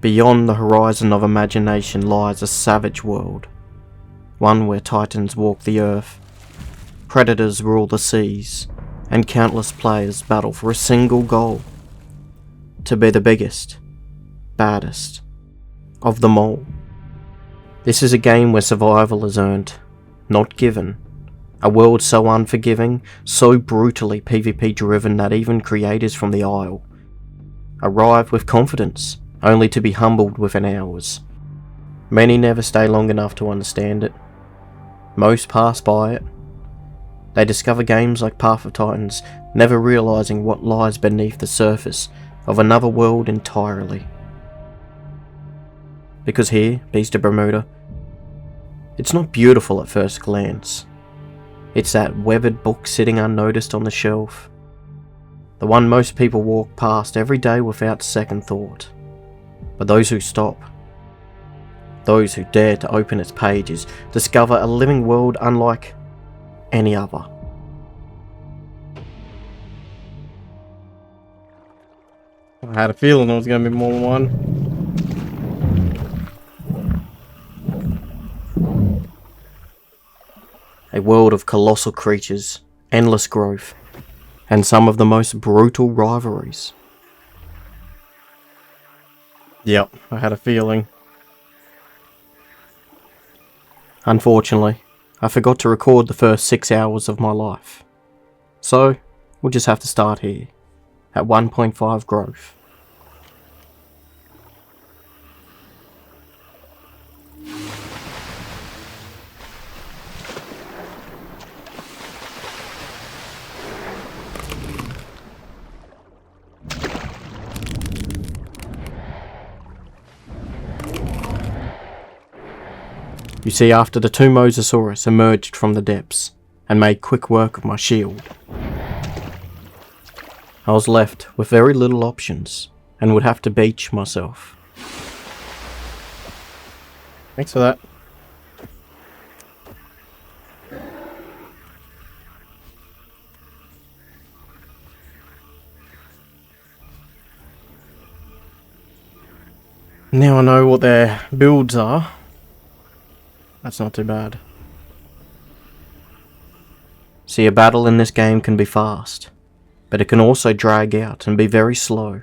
Beyond the horizon of imagination lies a savage world, one where titans walk the earth, predators rule the seas, and countless players battle for a single goal: to be the biggest, baddest of them all. This is a game where survival is earned, not given. A world so unforgiving, so brutally PvP driven that even creators from the Isle arrive with confidence, only to be humbled within hours. Many never stay long enough to understand it. Most pass by it. They discover games like Path of Titans, never realising what lies beneath the surface of another world entirely. Because here, Beast of Bermuda, it's not beautiful at first glance. It's that weathered book sitting unnoticed on the shelf. The one most people walk past every day without second thought. But those who stop, those who dare to open its pages, discover a living world unlike any other. I had a feeling there was going to be more than one. A world of colossal creatures, endless growth, and some of the most brutal rivalries. Yep, I had a feeling. Unfortunately, I forgot to record the first 6 hours of my life. So, we'll just have to start here, at 1.5 growth. You see, after the two Mosasaurus emerged from the depths and made quick work of my shield, I was left with very little options and would have to beach myself. Thanks for that. Now I know what their builds are. That's not too bad. See, a battle in this game can be fast, but it can also drag out and be very slow.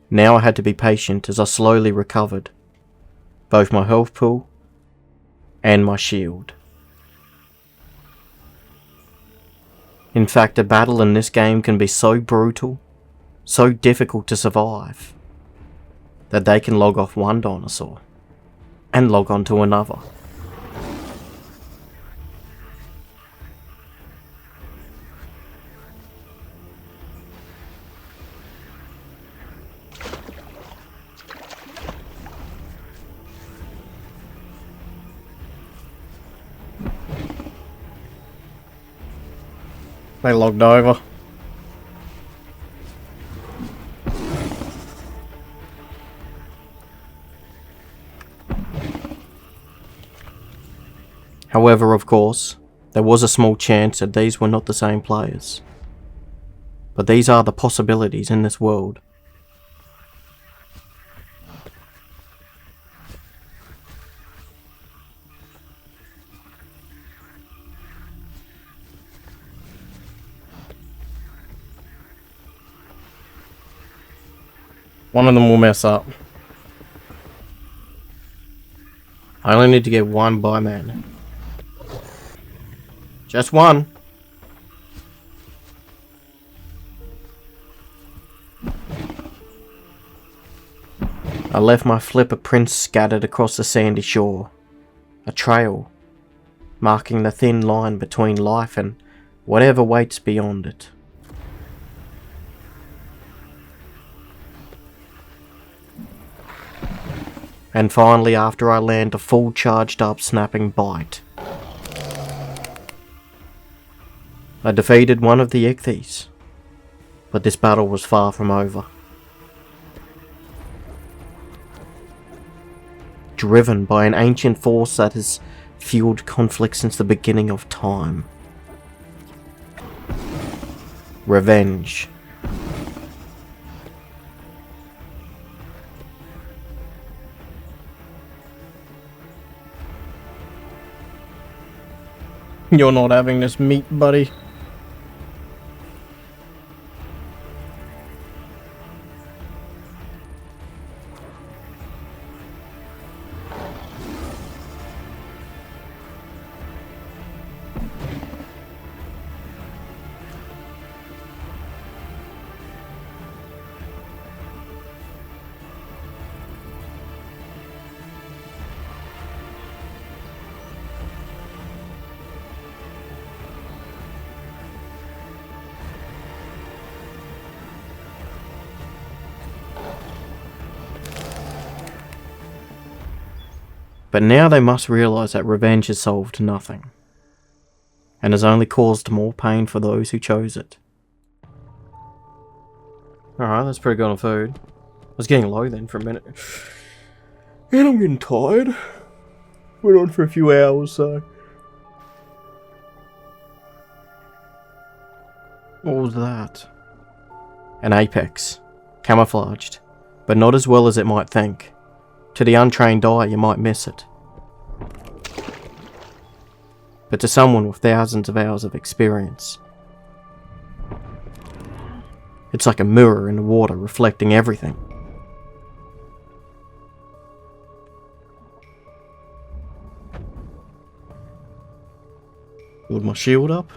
Now I had to be patient as I slowly recovered both my health pool and my shield. In fact, a battle in this game can be so brutal, so difficult to survive, that they can log off one dinosaur and log on to another. They logged over. However, of course, there was a small chance that these were not the same players. But these are the possibilities in this world. One of them will mess up. I only need to get one by man. Just one. I left my flipper prints scattered across the sandy shore. A trail, marking the thin line between life and whatever waits beyond it. And finally, after I land a full charged up snapping bite, I defeated one of the ichthyes, but this battle was far from over. Driven by an ancient force that has fueled conflict since the beginning of time. Revenge. You're not having this meat, buddy. But now they must realise that revenge has solved nothing, and has only caused more pain for those who chose it. Alright, that's pretty good on food. I was getting low then for a minute. And I'm getting tired. Went on for a few hours, so... What was that? An apex. Camouflaged. But not as well as it might think. To the untrained eye, you might miss it. But to someone with thousands of hours of experience, it's like a mirror in the water reflecting everything. Build my shield up.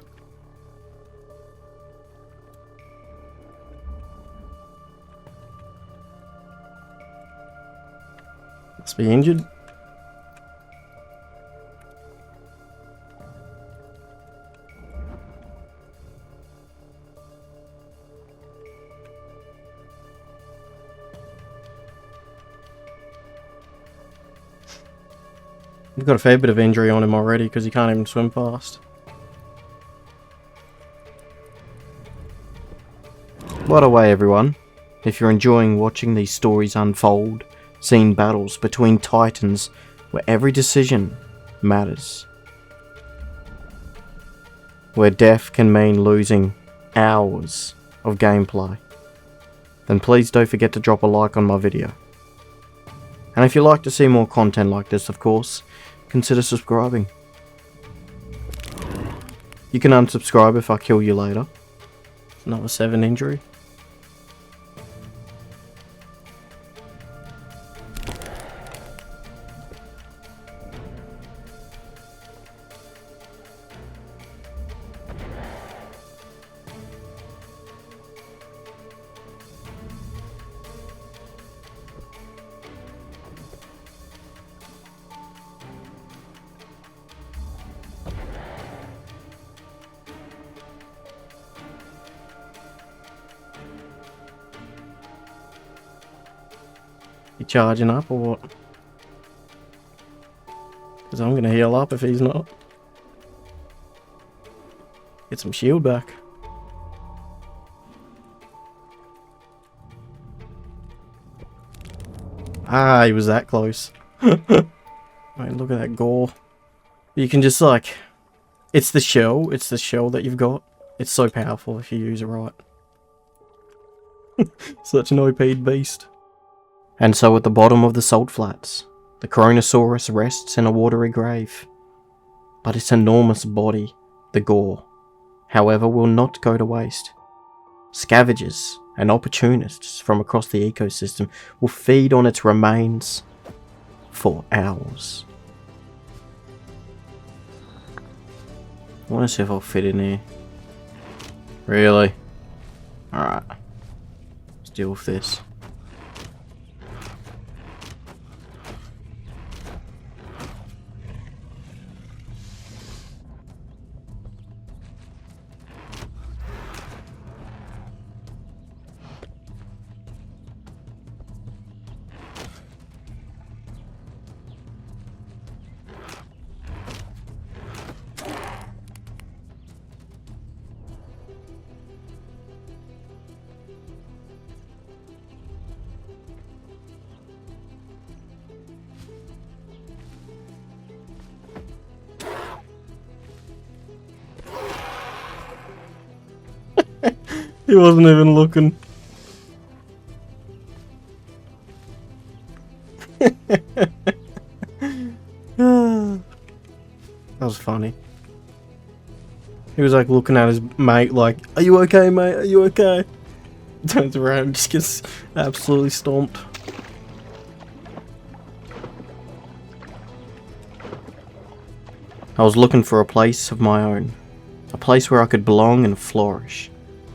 Must be injured. We've got a fair bit of injury on him already because he can't even swim fast. By the way, everyone, if you're enjoying watching these stories unfold, seeing battles between titans where every decision matters, where death can mean losing hours of gameplay, then please don't forget to drop a like on my video. And if you'd like to see more content like this, of course, consider subscribing. You can unsubscribe if I kill you later. Another 7 injury. You charging up or what? Because I'm going to heal up if he's not. Get some shield back. Ah, he was that close. Wait, look at that gore. You can just like... It's the shell that you've got. It's so powerful if you use it right. Such an OP'd beast. And so at the bottom of the salt flats, the Kronosaurus rests in a watery grave. But its enormous body, the gore, however, will not go to waste. Scavengers and opportunists from across the ecosystem will feed on its remains for hours. I want to see if I'll fit in here. Really? Alright. Let's deal with this. He wasn't even looking. That was funny. He was like looking at his mate like, "Are you okay, mate? Are you okay?" Turns around and just gets absolutely stomped. I was looking for a place of my own. A place where I could belong and flourish.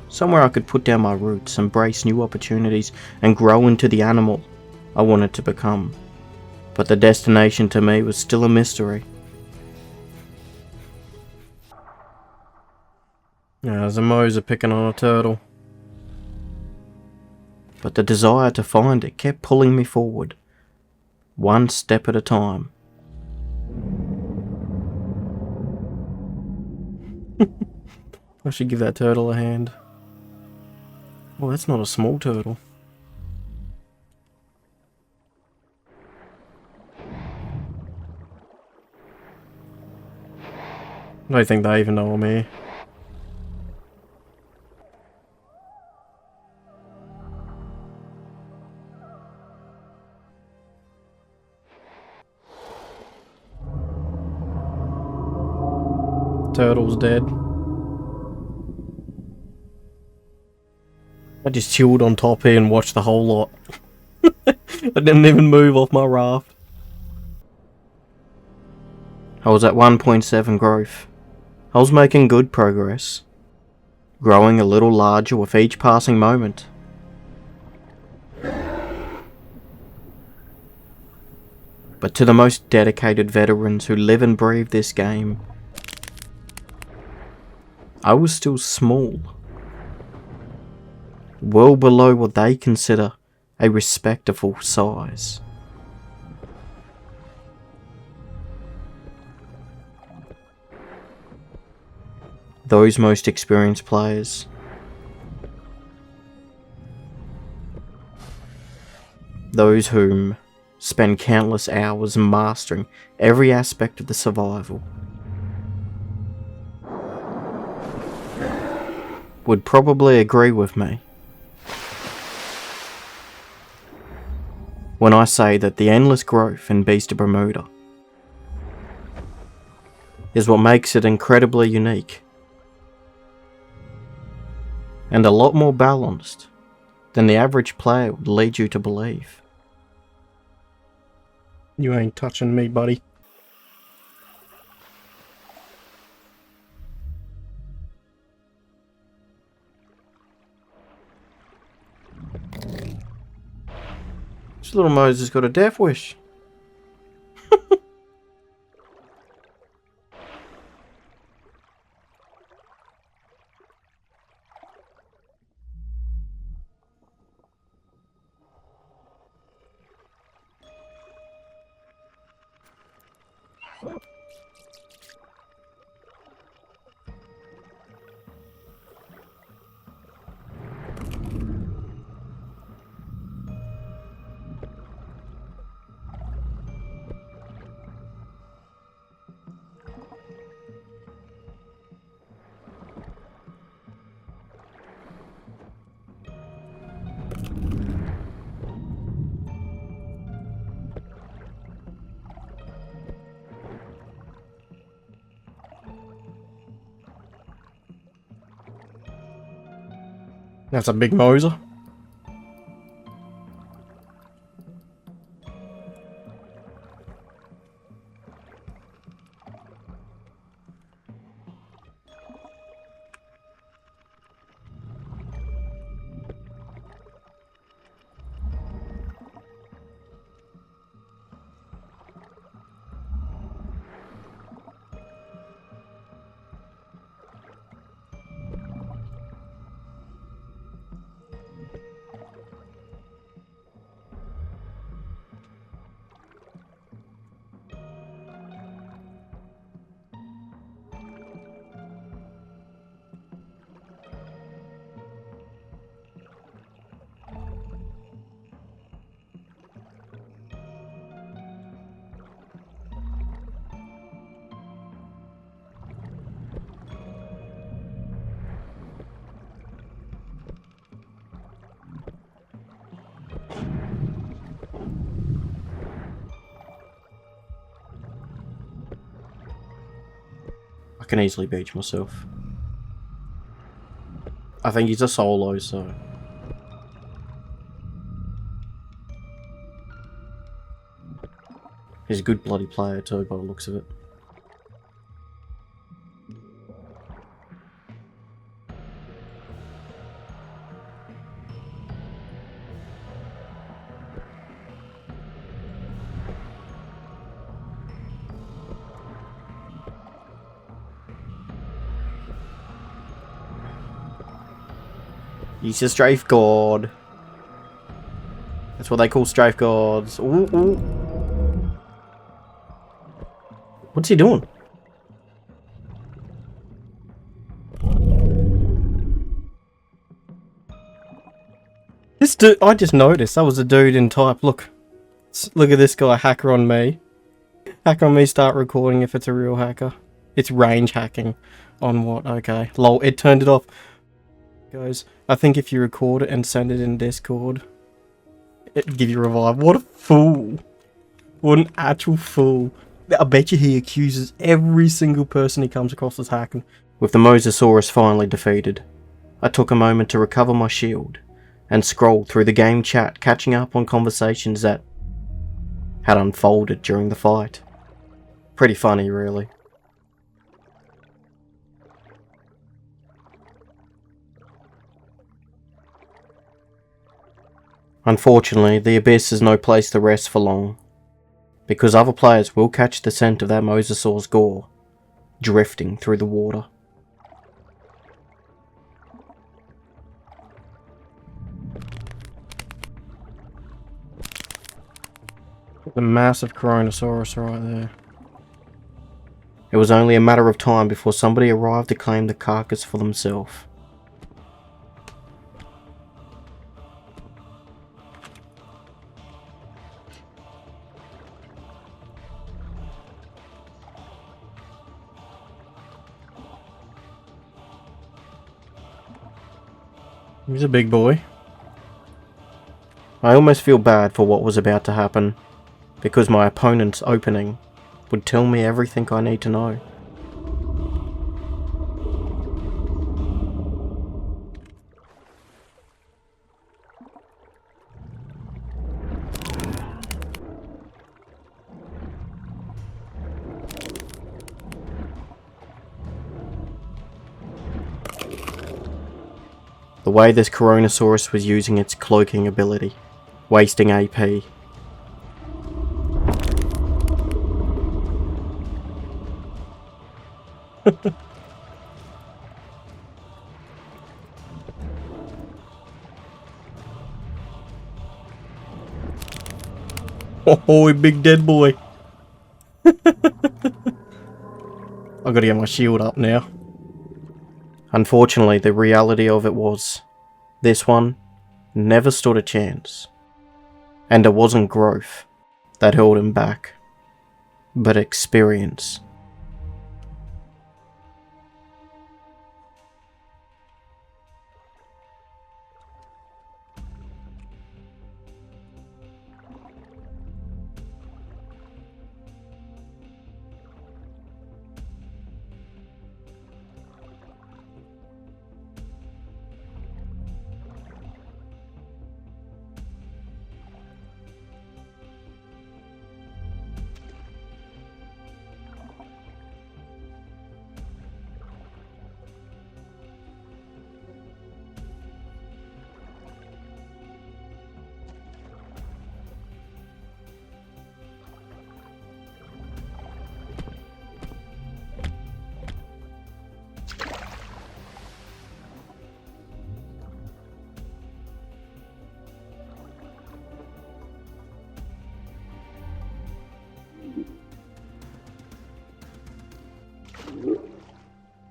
Somewhere I could put down my roots, embrace new opportunities, and grow into the animal I wanted to become. But the destination to me was still a mystery. The mows are picking on a turtle. But the desire to find it kept pulling me forward, one step at a time. I should give that turtle a hand. Well, that's not a small turtle. I don't think they even know I'm here. Turtle's dead. I just chilled on top here and watched the whole lot. I didn't even move off my raft. I was at 1.7 growth. I was making good progress. Growing a little larger with each passing moment. But to the most dedicated veterans who live and breathe this game, I was still small. Well below what they consider a respectable size. Those most experienced players, those whom spend countless hours mastering every aspect of the survival, would probably agree with me when I say that the endless growth in Beast of Bermuda is what makes it incredibly unique and a lot more balanced than the average player would lead you to believe. You ain't touching me, buddy. This little Moses got a death wish. That's a big Moser. I can easily beach myself. I think he's a solo, so... He's a good bloody player too, by the looks of it. He's a strafe god. That's what they call strafe gods. Ooh, ooh. What's he doing? This dude, I just noticed, that was a dude in type. Look. Look at this guy, hacker on me. Hacker on me, start recording if it's a real hacker. It's range hacking. On what? Okay. Lol, it turned it off. Guys, I think if you record it and send it in Discord, it'd give you a revive. What a fool. What an actual fool. I bet you he accuses every single person he comes across as hacking. With the Mosasaurus finally defeated, I took a moment to recover my shield and scrolled through the game chat, catching up on conversations that had unfolded during the fight. Pretty funny, really. Unfortunately, the Abyss is no place to rest for long, because other players will catch the scent of that Mosasaur's gore, drifting through the water. The massive Coronosaurus right there. It was only a matter of time before somebody arrived to claim the carcass for themselves. He's a big boy. I almost feel bad for what was about to happen, because my opponent's opening would tell me everything I need to know. The way this Coronosaurus was using its cloaking ability, wasting AP. Oh, big dead boy. I gotta get my shield up now. Unfortunately, the reality of it was, this one never stood a chance. And it wasn't growth that held him back, but experience.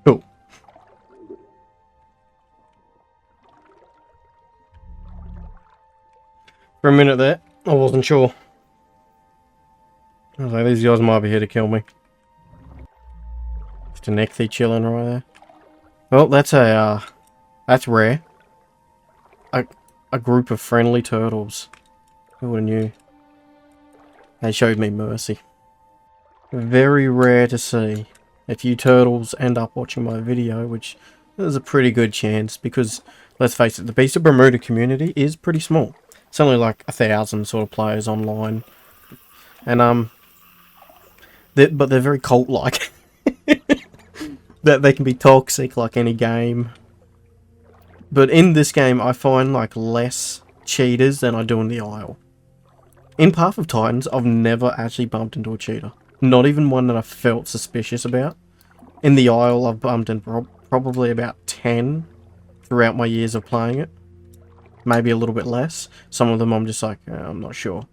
Cool. For a minute there, I wasn't sure. I was like, these guys might be here to kill me. Just an ecthi chilling right there. Well, that's that's rare. A group of friendly turtles. Who would have knew? They showed me mercy. Very rare to see. If you turtles end up watching my video, which there's a pretty good chance because, let's face it, the Beast of Bermuda community is pretty small. It's only like 1,000 sort of players online. And, but they're very cult-like. That they can be toxic like any game. But in this game, I find like less cheaters than I do in the Isle. In Path of Titans, I've never actually bumped into a cheater. Not even one that I felt suspicious about. In the Isle, I've bumped into probably about 10 throughout my years of playing it. Maybe a little bit less. Some of them I'm just like, I'm not sure.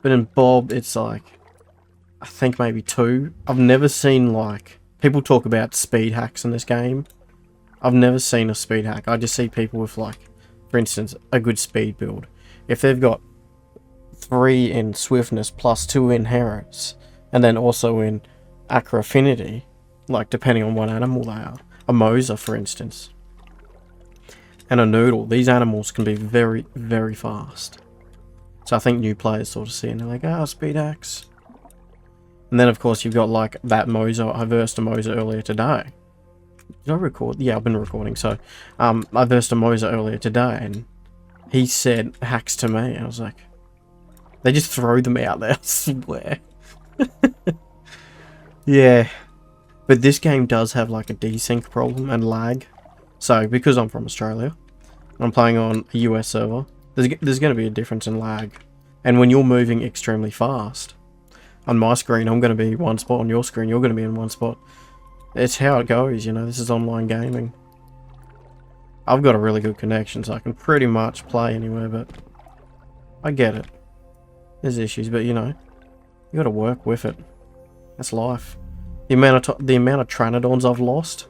But in Bob, it's like, I think maybe 2. I've never seen like, people talk about speed hacks in this game. I've never seen a speed hack. I just see people with like, for instance, a good speed build. If they've got 3 in swiftness plus 2 in herits, and then also in acro affinity, like depending on what animal they are. A Mosa, for instance, and a Noodle. These animals can be very, very fast. So I think new players sort of see it and they're like, ah, speed hacks. And then of course you've got like that Mosa. I versed a Mosa earlier today. Did I record? Yeah, I've been recording. So I versed a Mosa earlier today and he said hacks to me. I was like, they just throw them out there, I swear. Yeah. But this game does have like a desync problem and lag. So because I'm from Australia, I'm playing on a US server, there's going to be a difference in lag. And when you're moving extremely fast, on my screen I'm going to be one spot, on your screen you're going to be in one spot. It's how it goes, you know, this is online gaming. I've got a really good connection so I can pretty much play anywhere, but I get it. There's issues, but you know, you got to work with it. That's life. The amount of Pteranodons I've lost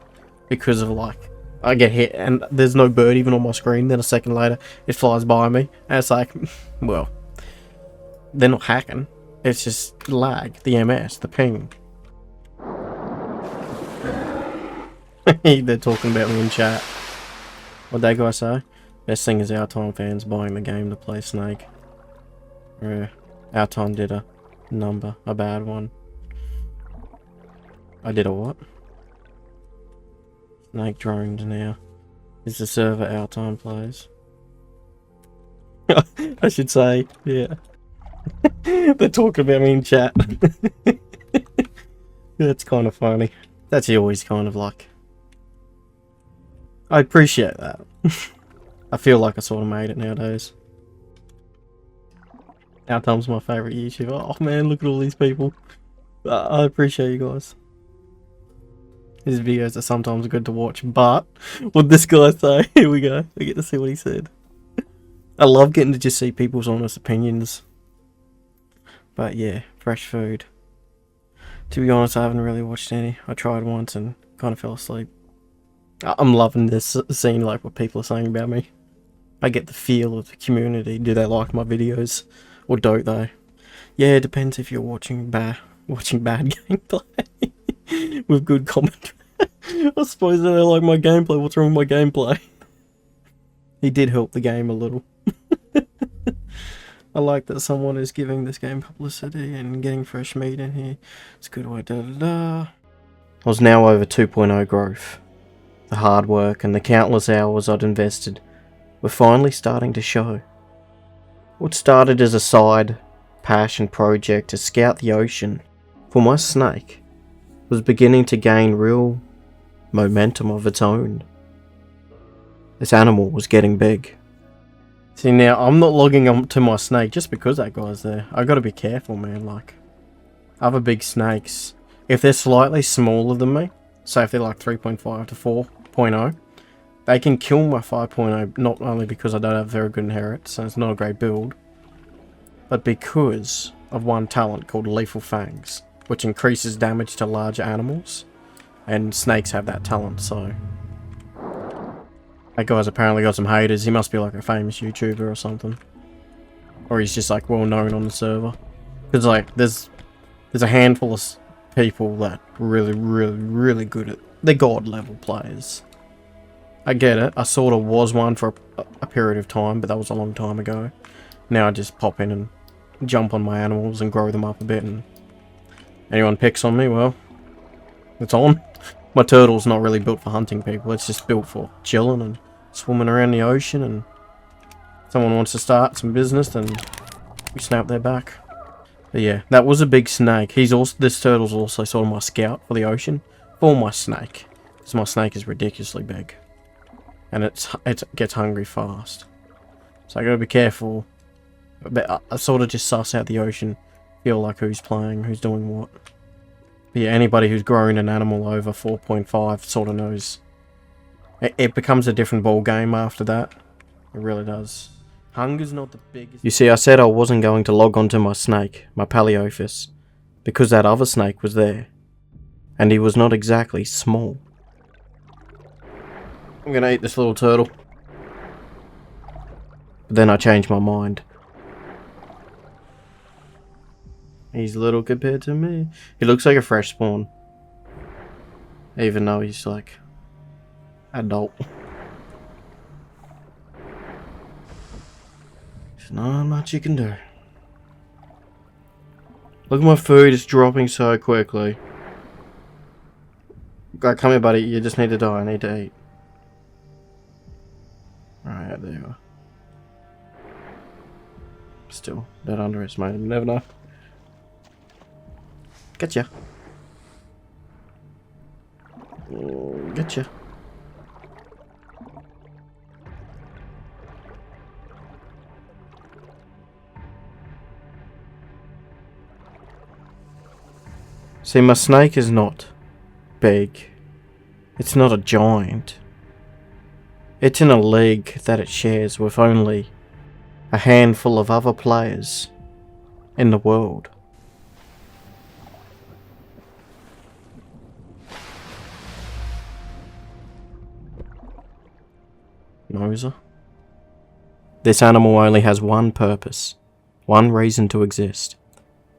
because of like, I get hit and there's no bird even on my screen, then a second later it flies by me and it's like, well, they're not hacking, it's just lag, the MS, the ping. They're talking about me in chat. What'd that guy say? Best thing is OwLTime fans buying the game to play Snake. Yeah, OwLTime did a number, a bad one. I did a what? Snake droned now. Is the server OwLTime plays? I should say, yeah. They're talking about me in chat. That's kind of funny. That's always kind of like... I appreciate that. I feel like I sort of made it nowadays. OwLTime's my favourite YouTuber. Oh man, look at all these people. I appreciate you guys. His videos are sometimes good to watch, but what this guy say? Here we go. We get to see what he said. I love getting to just see people's honest opinions. But yeah, fresh food. To be honest, I haven't really watched any. I tried once and kind of fell asleep. I'm loving this, seeing like what people are saying about me. I get the feel of the community. Do they like my videos or don't they? Yeah, it depends if you're watching bad gameplay. With good commentary. I suppose they like my gameplay. What's wrong with my gameplay? He did help the game a little. I like that someone is giving this game publicity and getting fresh meat in here. It's a good way. I was now over 2.0 growth. The hard work and the countless hours I'd invested were finally starting to show. What started as a side passion project to scout the ocean for my snake was beginning to gain real momentum of its own. This animal was getting big. See, now I'm not logging on to my snake just because that guy's there. I gotta be careful, man. Like, other big snakes, if they're slightly smaller than me, say if they're like 3.5 to 4.0, they can kill my 5.0, not only because I don't have very good inherits, so it's not a great build, but because of one talent called Lethal Fangs, which increases damage to larger animals, and snakes have that talent, so... That guy's apparently got some haters. He must be like a famous YouTuber or something. Or he's just like well known on the server. Because like, there's a handful of people that are really good at... They're god level players. I get it. I sort of was one for a period of time, but that was a long time ago. Now I just pop in and jump on my animals and grow them up a bit, and anyone picks on me, well, it's on. My turtle's not really built for hunting people, it's just built for chilling and swimming around the ocean, and if someone wants to start some business, then we snap their back. But yeah, that was a big snake. This turtle's also sort of my scout for the ocean, for my snake. Because my snake is ridiculously big. And it gets hungry fast. So I gotta be careful. But I sort of just suss out the ocean, feel like who's playing, who's doing what. But yeah, anybody who's grown an animal over 4.5 sort of knows. It becomes a different ball game after that. It really does. Hunger's not the biggest... You see, I said I wasn't going to log onto my snake, my Paleophis, because that other snake was there. And he was not exactly small. I'm gonna eat this little turtle. But then I changed my mind. He's little compared to me. He looks like a fresh spawn. Even though he's like... adult. There's not much you can do. Look at my food, it's dropping so quickly. Right, come here buddy, you just need to die, I need to eat. Alright, there you are. Still, don't underestimate him, never know. Getcha. Getcha. See, my snake is not big. It's not a giant. It's in a league that it shares with only a handful of other players in the world. Moser. This animal only has one purpose, one reason to exist,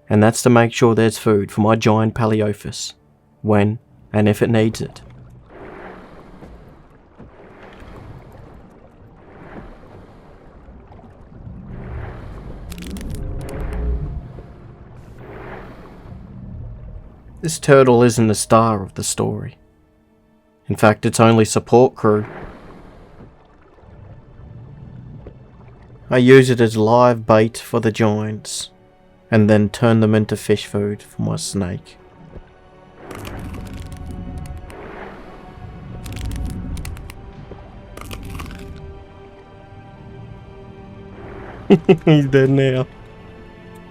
and that's to make sure there's food for my giant Paleophis, when and if it needs it. This turtle isn't the star of the story. In fact, it's only support crew. I use it as live bait for the giants, and then turn them into fish food for my snake. He's dead now.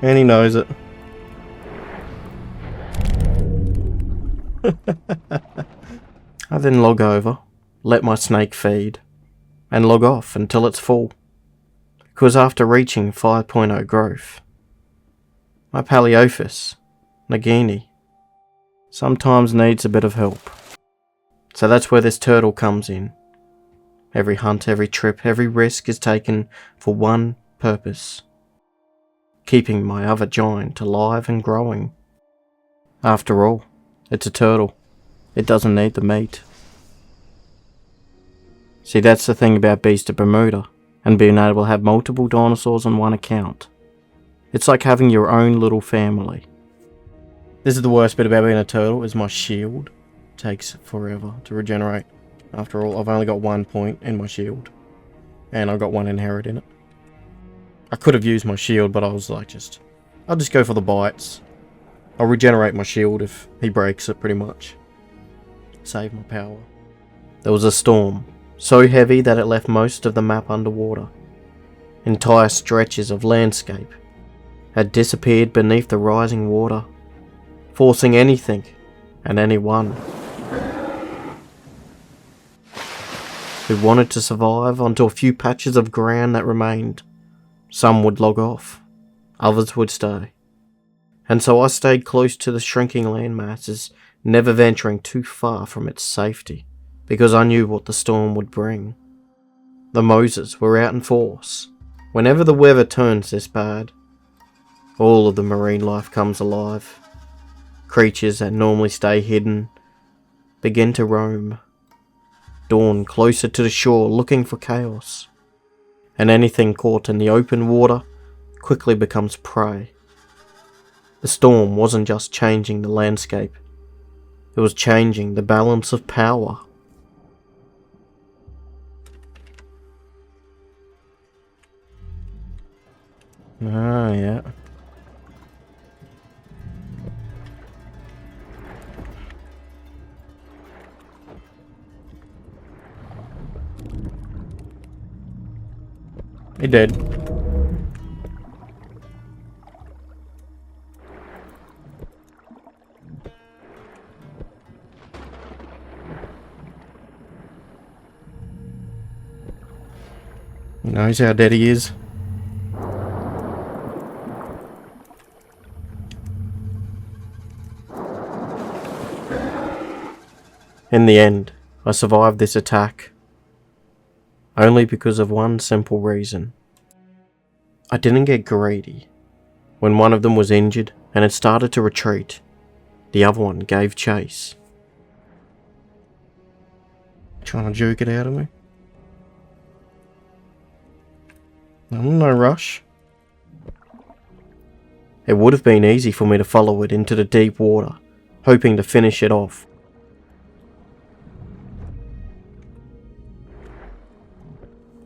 And he knows it. I then log over, let my snake feed, and log off until it's full. Because after reaching 5.0 growth, my Paleophis, Nagini, sometimes needs a bit of help. So that's where this turtle comes in. Every hunt, every trip, every risk is taken for one purpose. Keeping my other giant alive and growing. After all, it's a turtle. It doesn't need the meat. See, that's the thing about Beast of Bermuda, and being able to have multiple dinosaurs on one account. It's like having your own little family. This is the worst bit about being a turtle, is my shield. It takes forever to regenerate. After all, I've only got 1 point in my shield. And I've got 1 inherit in it. I could have used my shield, but I was like, I'll just go for the bites. I'll regenerate my shield if he breaks it, pretty much. Save my power. There was a storm, so heavy that it left most of the map underwater. Entire stretches of landscape had disappeared beneath the rising water, forcing anything and anyone who wanted to survive onto a few patches of ground that remained. Some would log off, others would stay. And so I stayed close to the shrinking land masses, never venturing too far from its safety, because I knew what the storm would bring. The Moses were out in force. Whenever the weather turns this bad, all of the marine life comes alive. Creatures that normally stay hidden begin to roam, dawn closer to the shore looking for chaos, and anything caught in the open water quickly becomes prey. The storm wasn't just changing the landscape, It was changing the balance of power. Ah, yeah. He did. He knows how dead he is. In the end, I survived this attack. Only because of one simple reason. I didn't get greedy. When one of them was injured and had started to retreat, the other one gave chase. Trying to juke it out of me? I'm in no rush. It would have been easy for me to follow it into the deep water, hoping to finish it off.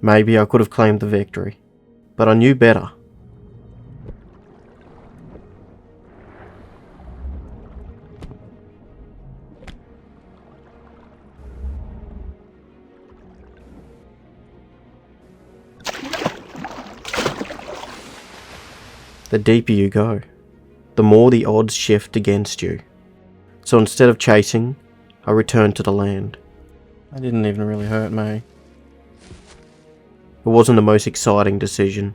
Maybe I could have claimed the victory, but I knew better. The deeper you go, the more the odds shift against you. So instead of chasing, I returned to the land. That didn't even really hurt me. It wasn't the most exciting decision.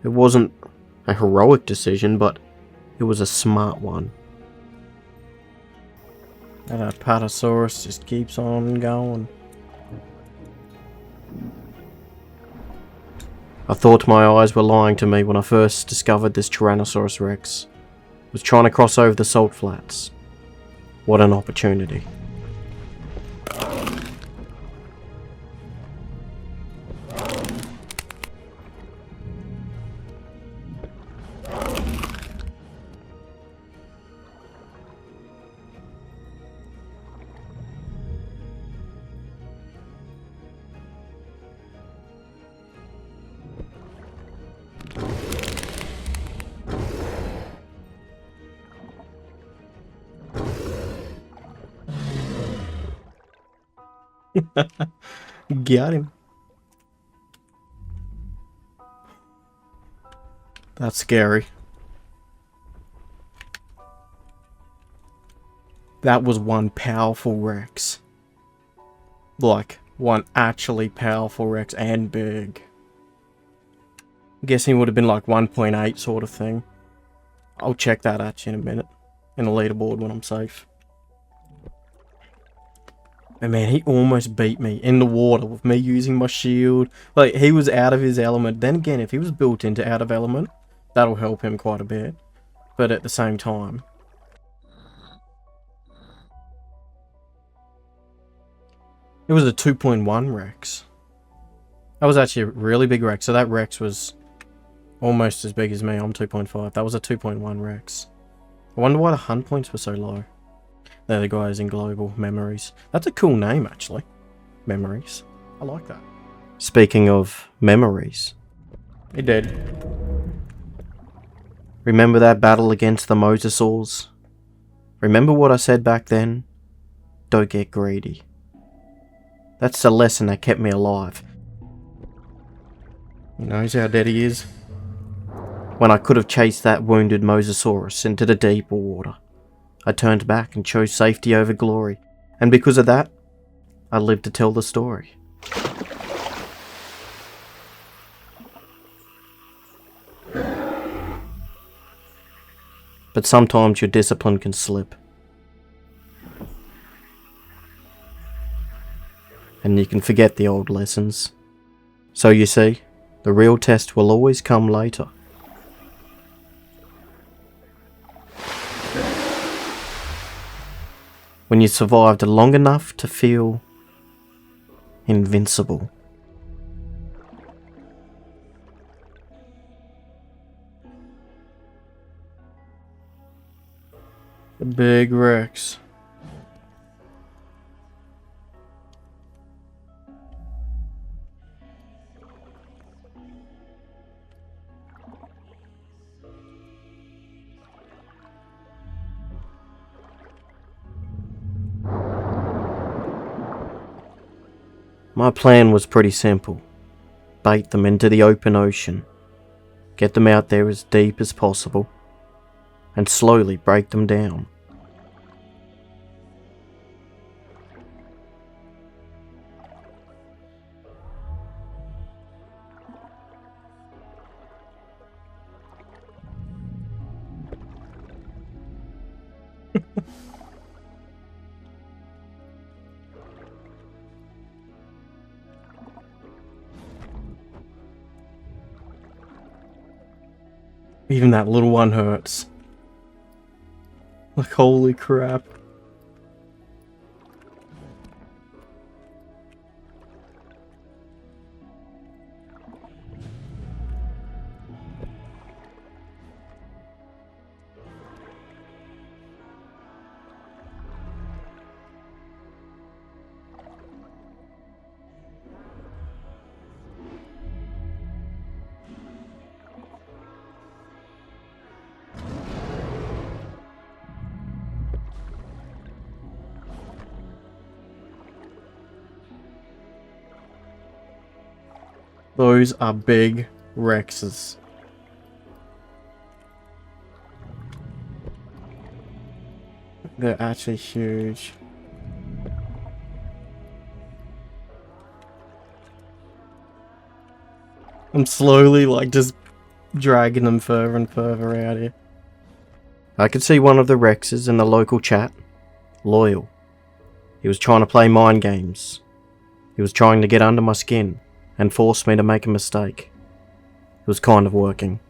It wasn't a heroic decision, but it was a smart one. And that Patasaurus just keeps on going. I thought my eyes were lying to me when I first discovered this Tyrannosaurus Rex. It was trying to cross over the salt flats. What an opportunity. Got him. That's scary. That was one powerful Rex. Like, one actually powerful Rex and big. I'm guessing it would have been like 1.8 sort of thing. I'll check that at you in a minute. In the leaderboard when I'm safe. And man, he almost beat me in the water with me using my shield. Like, he was out of his element. Then again, if he was built into out of element, that'll help him quite a bit. But at the same time, it was a 2.1 Rex. That was actually a really big Rex. So that Rex was almost as big as me. I'm 2.5. That was a 2.1 Rex. I wonder why the hunt points were so low. They're the guys in Global Memories. That's a cool name, actually. Memories. I like that. Speaking of memories. He did. Remember that battle against the Mosasaurs? Remember what I said back then? Don't get greedy. That's the lesson that kept me alive. He knows how dead he is. When I could have chased that wounded Mosasaurus into the deeper water, I turned back and chose safety over glory, and because of that, I lived to tell the story. But sometimes your discipline can slip. And you can forget the old lessons. So you see, the real test will always come later. When you survived long enough to feel invincible. The big Rex. My plan was pretty simple. Bait them into the open ocean, get them out there as deep as possible, and slowly break them down. Even that little one hurts. Like, holy crap. Those are big Rexes. They're actually huge. I'm slowly, like, just dragging them further and further out here. I could see one of the Rexes in the local chat. Loyal. He was trying to play mind games. He was trying to get under my skin and force me to make a mistake. It was kind of working.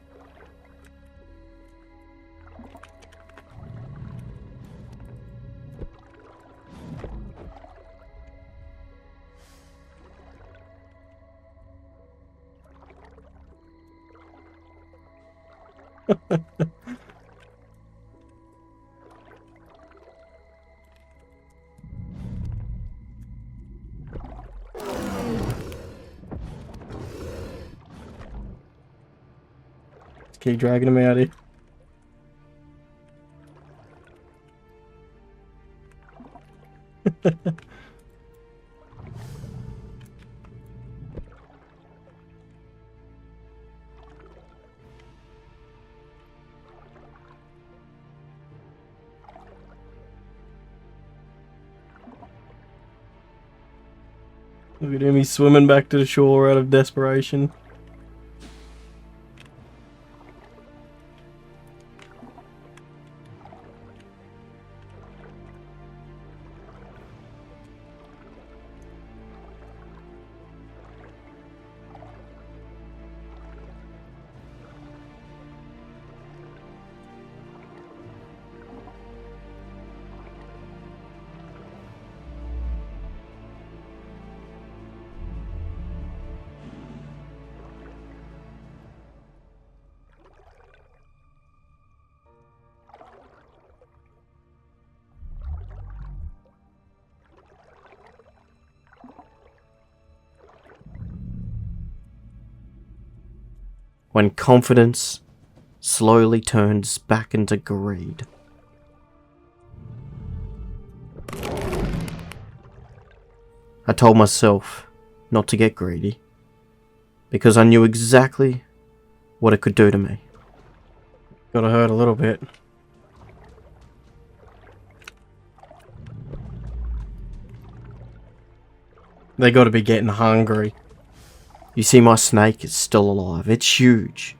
Keep dragging him out here. Look at him, he's swimming back to the shore out of desperation. When confidence slowly turns back into greed. I told myself not to get greedy, because I knew exactly what it could do to me. Gotta hurt a little bit. They gotta be getting hungry. You see, my snake is still alive. It's huge,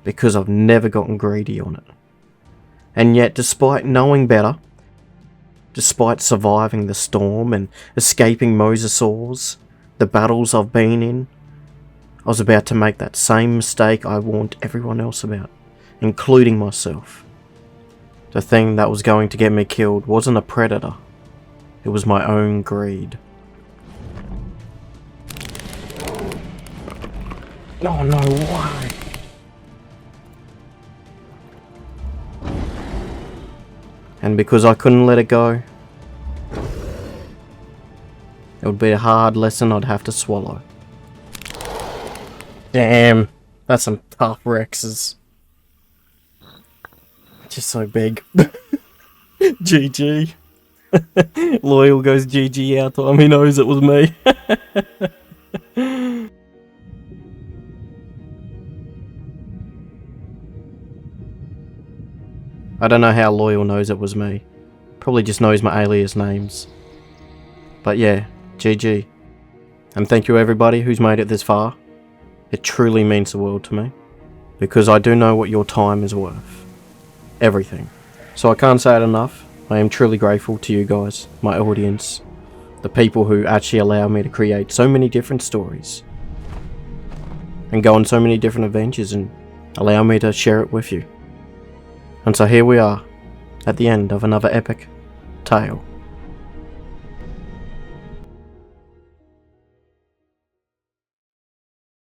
because I've never gotten greedy on it. And yet, despite knowing better, despite surviving the storm and escaping mosasaurs, the battles I've been in, I was about to make that same mistake I warned everyone else about, including myself. The thing that was going to get me killed wasn't a predator. It was my own greed. Oh no, why? And because I couldn't let it go, it would be a hard lesson I'd have to swallow. Damn, that's some tough Rexes. Just so big. GG. Loyal goes GG our time, he knows it was me. I don't know how Loyal knows it was me. Probably just knows my alias names. But yeah, GG. And thank you everybody who's made it this far. It truly means the world to me. Because I do know what your time is worth. Everything. So I can't say it enough. I am truly grateful to you guys, my audience. The people who actually allow me to create so many different stories. And go on so many different adventures and allow me to share it with you. And so here we are, at the end of another epic tale.